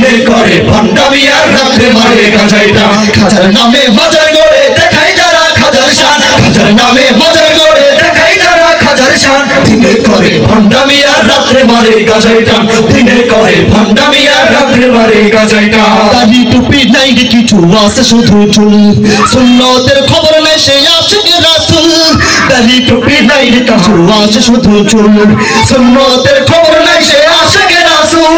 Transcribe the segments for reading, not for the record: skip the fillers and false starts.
দিনে করে ভণ্ডামি আর রাত্রে মারে গাজাইটা খাজার নামে মাজার গড়ে দেখাই যারা খাজার শান খাজার নামে মাজার গড়ে দেখাই যারা খাজার শান দিনে করে ভণ্ডামি আর রাত্রে মারে গাজাইটা দিনে করে ভণ্ডামি আর রাত্রে মারে গাজাইটা দাড়ি টুপি নাই কিছু আছে শুধু চুল সুন্নতের খবর নাই সে আশিক রাসূল দাড়ি টুপি নাই কিছু আছে শুধু চুল সুন্নতের খবর নাই সে আশিক রাসূল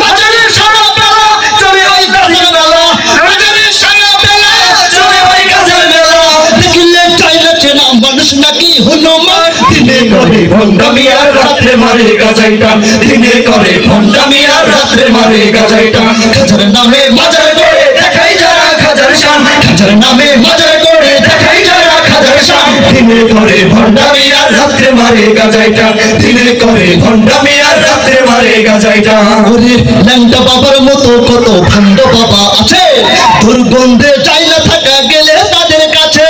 মাজারের সারা বেলা চলে ওই গাজার মেলা মাজারের সারা বেলা চলে ওই গাজার মেলা দেখিলে চাইলে চেনা মানুষ নাকি হনুমান দিনে করে ভণ্ডামি আর রাত্রে মারে গাজাইটা দিনে করে ভণ্ডামি আর রাত্রে মারে গাজাইটা খাজার নামে মাজার গড়ে দেখাই যারা খাজার শান খাজার নামে মাজার গড়ে দেখাই যারা খাজার শান দিনে করে ভণ্ডামি আর রাত্রে মারে গাজাইটা দিনে করে ভণ্ডামি আর রাত্রে মারে গাজাইটা ওরে ল্যাংটা বাবার মতো কত ভণ্ড বাবা আছে দুর্গন্ধে চাইলে থাকা গেলে তাদের কাছে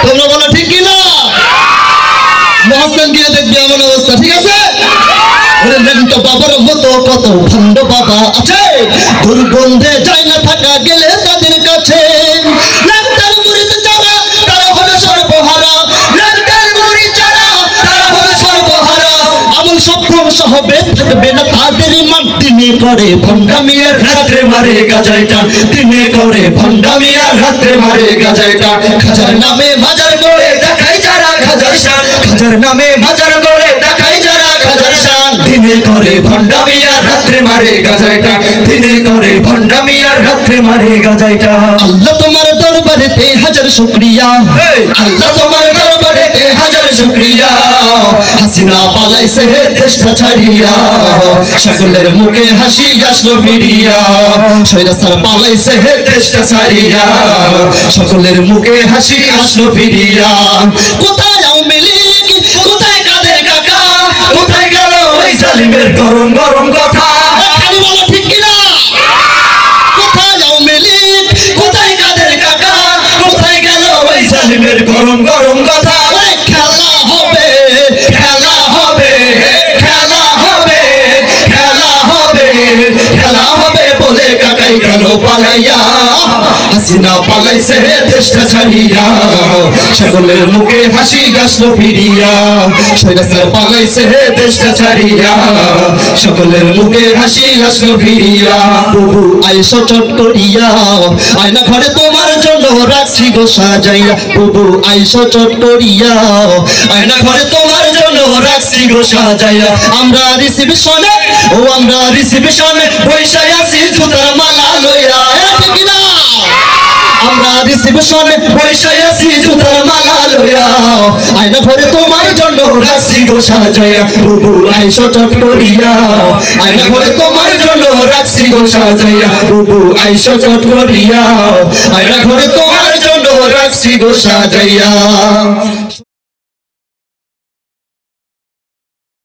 তোমরা বলো ঠিক কি না মহাস্থান গিয়ে দেখবি এমন অবস্থা ঠিক আছে ওরে ল্যাংটা বাবার মতো কত ভণ্ড বাবা আছে দুর্গন্ধে চাইলে থাকা গেলে তাদের কাছে ল্যাংটার মুরিদ যারা তারা হবে সর্বহারা ল্যাংটার মুরিদ যারা তারা হবে সর্বহারা আমল সব ধ্বংস হবে থাকবে না তাদের মান দিনে করে ভণ্ডামি আর রাত্রে মারে গাজাইটা দিনে করে ভণ্ডামি আর রাত্রে মারে গাজাইটা খাজার নামে মাজার গড়ে দেখাই যারা খাজার শান খাজার নামে মাজার গড়ে দেখাই যারা খাজার শান দিনে করে ভণ্ডামি আর রাত্রে মারে গাজাইটা দিনে করে ভণ্ডামি আর রাত্রে মারে গাজাইটা আল্লাহ তোমার দরবারেতে হাজার শুকরিয়া আল্লাহ তোমার দরবারেতে হাজার শুকরিয়া হাসিনা পালাইছে দেশটা ছাড়িয়া সকলের মুখে হাসি আসলো ফিরিয়া সৈরাস্তার পালাইছে দেশটা ছাড়িয়া সকলের মুখে হাসি আসলো ফিরিয়া কোথায় আওয়ামী লীগ কোথায় কাদের কাকা কোথায় গেল ওই জালিমের গরম গরম কথা খালি বলো ঠিক কিনা কোথায় আওয়ামী লীগ কোথায় কাদের কাকা কোথায় গেল ওই জালিমের গরম গরম কথা খেলা হবে খেলা হবে খেলা হবে খেলা হবে খেলা হবে বলে কাকাই গেল পালাইয়া হাসিনা পালাইছে দেশটা ছাড়িয়া সকলের মুখে হাসি আসলো ফিরিয়া সৈরাস্তার পালাইছে দেশটা ছাড়িয়া সকলের মুখে হাসি আসলো ফিরিয়া প্রভু আইসো চট করিয়া আয়না ঘরে তোমার জন্য রাখছি গো সাজাইয়া প্রভু আইসো চট করিয়া আয়না ঘরে তোমার জন্য রাখছি গো সাজাইয়া আমরা রিসিপশনে ও আমরা রিসিপশনে বৈশাই আছি জুতার মালা লইয়া ঠিক না আমরা রিসিপশনে বৈশাই আছি জুতার মালা লইয়া আয়না ঘরে তোমার জন্য রাখছি গো সাজাইয়া প্রভু আইসো চট করিয়া আয়না ঘরে তোমার জন্য রাখছি গো সাজাইয়া প্রভু আইসো চট করিয়া আয়না ঘরে তোমার জন্য রাখছি গো সাজাইয়া।